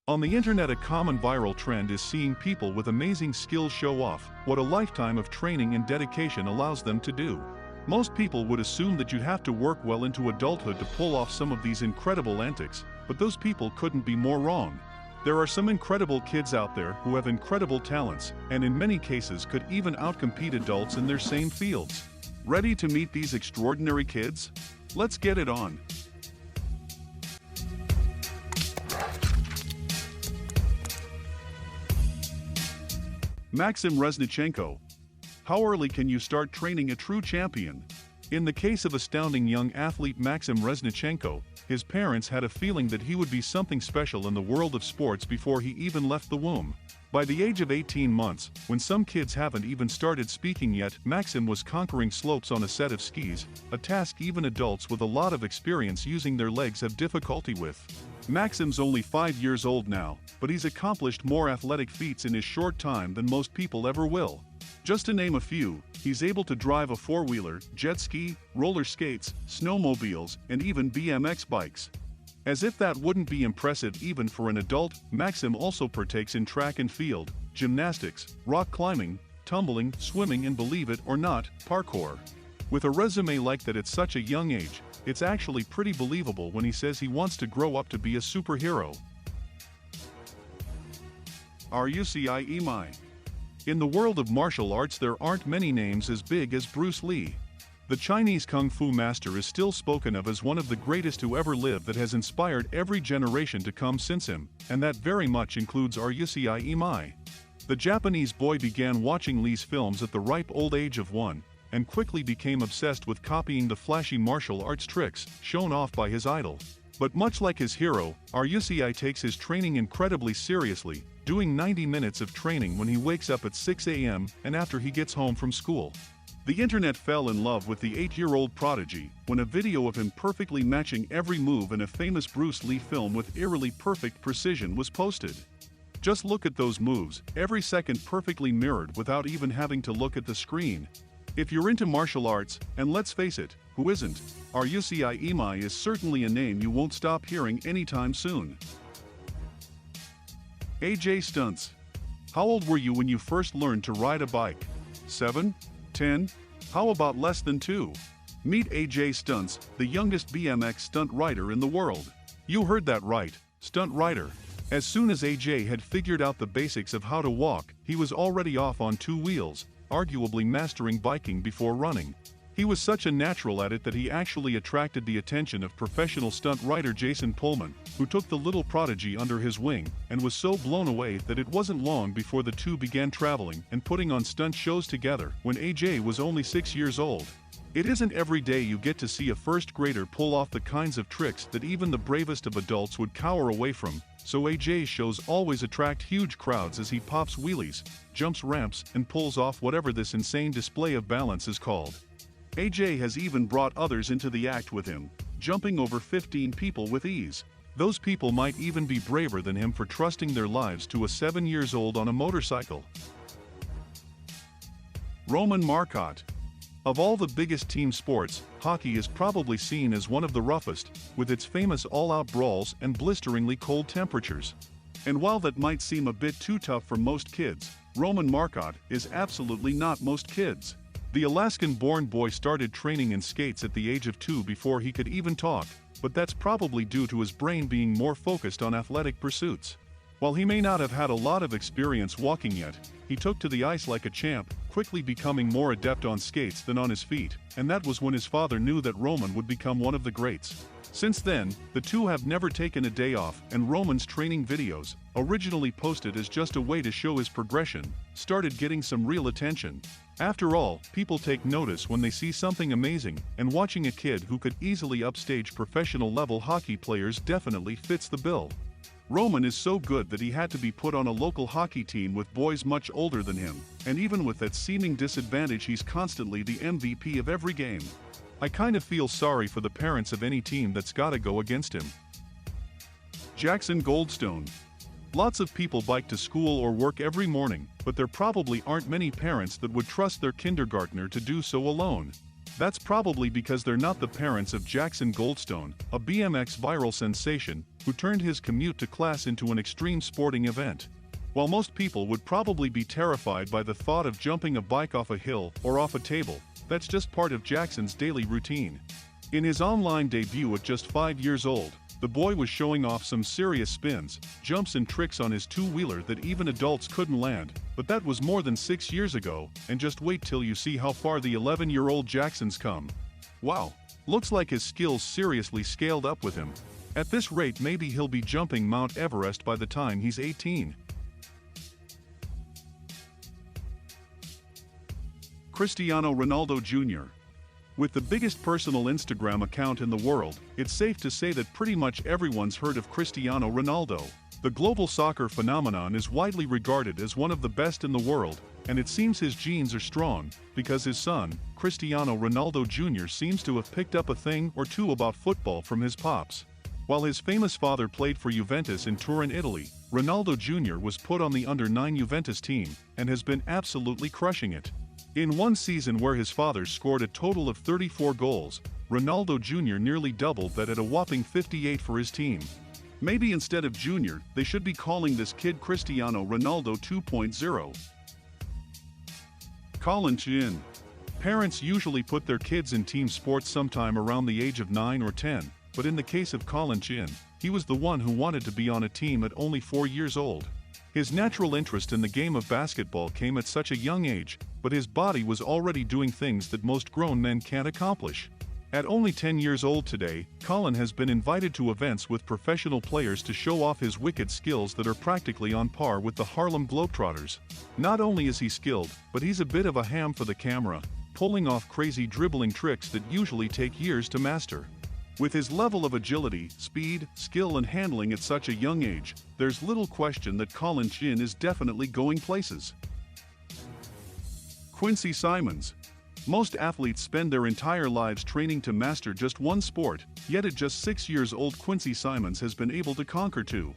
On the internet, a common viral trend is seeing people with amazing skills show off what a lifetime of training and dedication allows them to do. Most people would assume that you'd have to work well into adulthood to pull off some of these incredible antics, but those people couldn't be more wrong. There are some incredible kids out there who have incredible talents, and in many cases could even outcompete adults in their same fields. Ready to meet these extraordinary kids? Let's get it on. Maxim Reznichenko. How early can you start training a true champion? In the case of astounding young athlete Maxim Reznichenko, his parents had a feeling that he would be something special in the world of sports before he even left the womb. By the age of 18 months, when some kids haven't even started speaking yet, Maxim was conquering slopes on a set of skis, a task even adults with a lot of experience using their legs have difficulty with. Maxim's only 5 years old now, but he's accomplished more athletic feats in his short time than most people ever will. Just to name a few, he's able to drive a four-wheeler, jet ski, roller skates, snowmobiles, and even BMX bikes. As if that wouldn't be impressive even for an adult, Maxim also partakes in track and field, gymnastics, rock climbing, tumbling, swimming, and believe it or not, parkour. With a resume like that at such a young age, it's actually pretty believable when he says he wants to grow up to be a superhero. Ruci. In the world of martial arts, there aren't many names as big as Bruce Lee. The Chinese kung fu master is still spoken of as one of the greatest who ever lived, that has inspired every generation to come since him, and that very much includes Ruci. The Japanese boy began watching Lee's films at the ripe old age of 1, and quickly became obsessed with copying the flashy martial arts tricks shown off by his idol. But much like his hero, Ruci takes his training incredibly seriously, doing 90 minutes of training when he wakes up at 6 a.m. and after he gets home from school. The internet fell in love with the 8-year-old prodigy when a video of him perfectly matching every move in a famous Bruce Lee film with eerily perfect precision was posted. Just look at those moves, every second perfectly mirrored without even having to look at the screen. If you're into martial arts, and let's face it, who isn't, Ruci is certainly a name you won't stop hearing anytime soon. AJ Stunts. How old were you when you first learned to ride a bike? 7? 10? How about less than 2? Meet AJ Stunts, the youngest BMX stunt rider in the world. You heard that right, stunt rider. As soon as AJ had figured out the basics of how to walk, he was already off on 2 wheels, arguably mastering biking before running. He was such a natural at it that he actually attracted the attention of professional stunt rider Jason Pullman, who took the little prodigy under his wing, and was so blown away that it wasn't long before the two began traveling and putting on stunt shows together when AJ was only 6 years old. It isn't every day you get to see a first grader pull off the kinds of tricks that even the bravest of adults would cower away from, so AJ's shows always attract huge crowds as he pops wheelies, jumps ramps, and pulls off whatever this insane display of balance is called. AJ has even brought others into the act with him, jumping over 15 people with ease. Those people might even be braver than him for trusting their lives to a 7-year-old on a motorcycle. Roman Marcotte. Of all the biggest team sports, hockey is probably seen as one of the roughest, with its famous all-out brawls and blisteringly cold temperatures. And while that might seem a bit too tough for most kids, Roman Marcotte is absolutely not most kids. The Alaskan-born boy started training in skates at the age of 2 before he could even talk, but that's probably due to his brain being more focused on athletic pursuits. While he may not have had a lot of experience walking yet, he took to the ice like a champ, quickly becoming more adept on skates than on his feet, and that was when his father knew that Roman would become one of the greats. Since then, the two have never taken a day off, and Roman's training videos, originally posted as just a way to show his progression, started getting some real attention. After all, people take notice when they see something amazing, and watching a kid who could easily upstage professional-level hockey players definitely fits the bill. Roman is so good that he had to be put on a local hockey team with boys much older than him, and even with that seeming disadvantage, he's constantly the MVP of every game. I kind of feel sorry for the parents of any team that's gotta go against him. Jackson Goldstone. Lots of people bike to school or work every morning, but there probably aren't many parents that would trust their kindergartner to do so alone. That's probably because they're not the parents of Jackson Goldstone, a BMX viral sensation, who turned his commute to class into an extreme sporting event. While most people would probably be terrified by the thought of jumping a bike off a hill or off a table, that's just part of Jackson's daily routine. In his online debut at just 5 years old, the boy was showing off some serious spins, jumps and tricks on his two-wheeler that even adults couldn't land, but that was more than 6 years ago, and just wait till you see how far the 11-year-old Jackson's come. Wow, looks like his skills seriously scaled up with him. At this rate, maybe he'll be jumping Mount Everest by the time he's 18. Cristiano Ronaldo Jr. With the biggest personal Instagram account in the world, it's safe to say that pretty much everyone's heard of Cristiano Ronaldo. The global soccer phenomenon is widely regarded as one of the best in the world, and it seems his genes are strong, because his son, Cristiano Ronaldo Jr. seems to have picked up a thing or two about football from his pops. While his famous father played for Juventus in Turin, Italy, Ronaldo Jr. was put on the under-9 Juventus team, and has been absolutely crushing it. In one season where his father scored a total of 34 goals, Ronaldo Jr. nearly doubled that at a whopping 58 for his team. Maybe instead of Jr., they should be calling this kid Cristiano Ronaldo 2.0. Colin Chin. Parents usually put their kids in team sports sometime around the age of 9 or 10, but in the case of Colin Chin, he was the one who wanted to be on a team at only 4 years old. His natural interest in the game of basketball came at such a young age, but his body was already doing things that most grown men can't accomplish. At only 10 years old today, Colin has been invited to events with professional players to show off his wicked skills that are practically on par with the Harlem Globetrotters. Not only is he skilled, but he's a bit of a ham for the camera, pulling off crazy dribbling tricks that usually take years to master. With his level of agility, speed, skill and handling at such a young age, there's little question that Colin Chin is definitely going places. Quincy Simons. Most athletes spend their entire lives training to master just one sport, yet at just 6 years old Quincy Simons has been able to conquer two.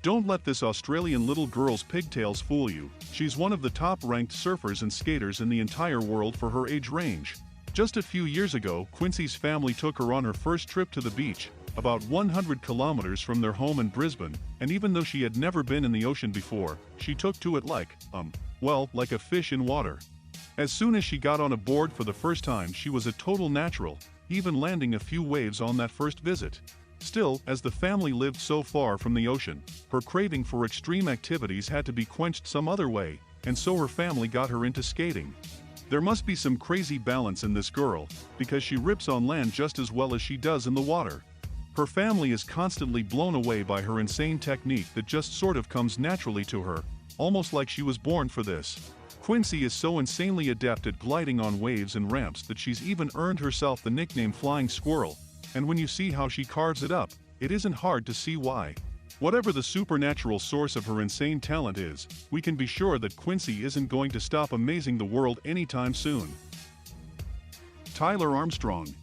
Don't let this Australian little girl's pigtails fool you, she's one of the top-ranked surfers and skaters in the entire world for her age range. Just a few years ago, Quincy's family took her on her first trip to the beach, about 100 kilometers from their home in Brisbane, and even though she had never been in the ocean before, she took to it like a fish in water. As soon as she got on a board for the first time, she was a total natural, even landing a few waves on that first visit. Still, as the family lived so far from the ocean, her craving for extreme activities had to be quenched some other way, and so her family got her into skating. There must be some crazy balance in this girl, because she rips on land just as well as she does in the water. Her family is constantly blown away by her insane technique that just sort of comes naturally to her, almost like she was born for this. Quincy is so insanely adept at gliding on waves and ramps that she's even earned herself the nickname Flying Squirrel, and when you see how she carves it up, it isn't hard to see why. Whatever the supernatural source of her insane talent is, we can be sure that Quincy isn't going to stop amazing the world anytime soon. Tyler Armstrong.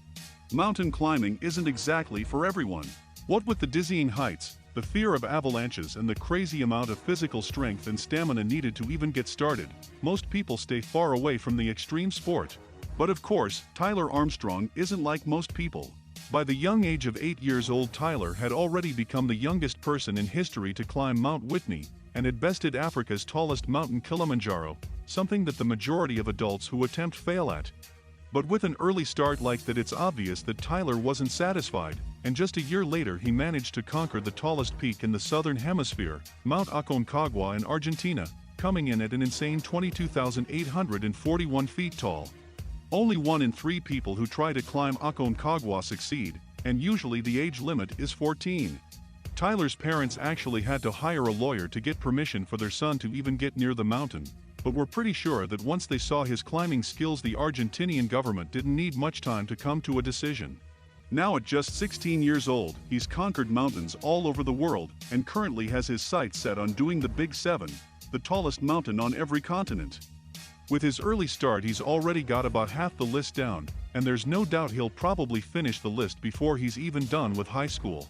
Mountain climbing isn't exactly for everyone. What with the dizzying heights, the fear of avalanches and the crazy amount of physical strength and stamina needed to even get started, most people stay far away from the extreme sport. But of course, Tyler Armstrong isn't like most people. By the young age of 8 years old, Tyler had already become the youngest person in history to climb Mount Whitney, and had bested Africa's tallest mountain Kilimanjaro, something that the majority of adults who attempt fail at. But with an early start like that, it's obvious that Tyler wasn't satisfied, and just a year later he managed to conquer the tallest peak in the southern hemisphere, Mount Aconcagua in Argentina, coming in at an insane 22,841 feet tall. Only 1 in 3 people who try to climb Aconcagua succeed, and usually the age limit is 14. Tyler's parents actually had to hire a lawyer to get permission for their son to even get near the mountain, but we're pretty sure that once they saw his climbing skills, the Argentinian government didn't need much time to come to a decision. Now at just 16 years old, he's conquered mountains all over the world, and currently has his sights set on doing the Big 7, the tallest mountain on every continent. With his early start, he's already got about half the list down, and there's no doubt he'll probably finish the list before he's even done with high school.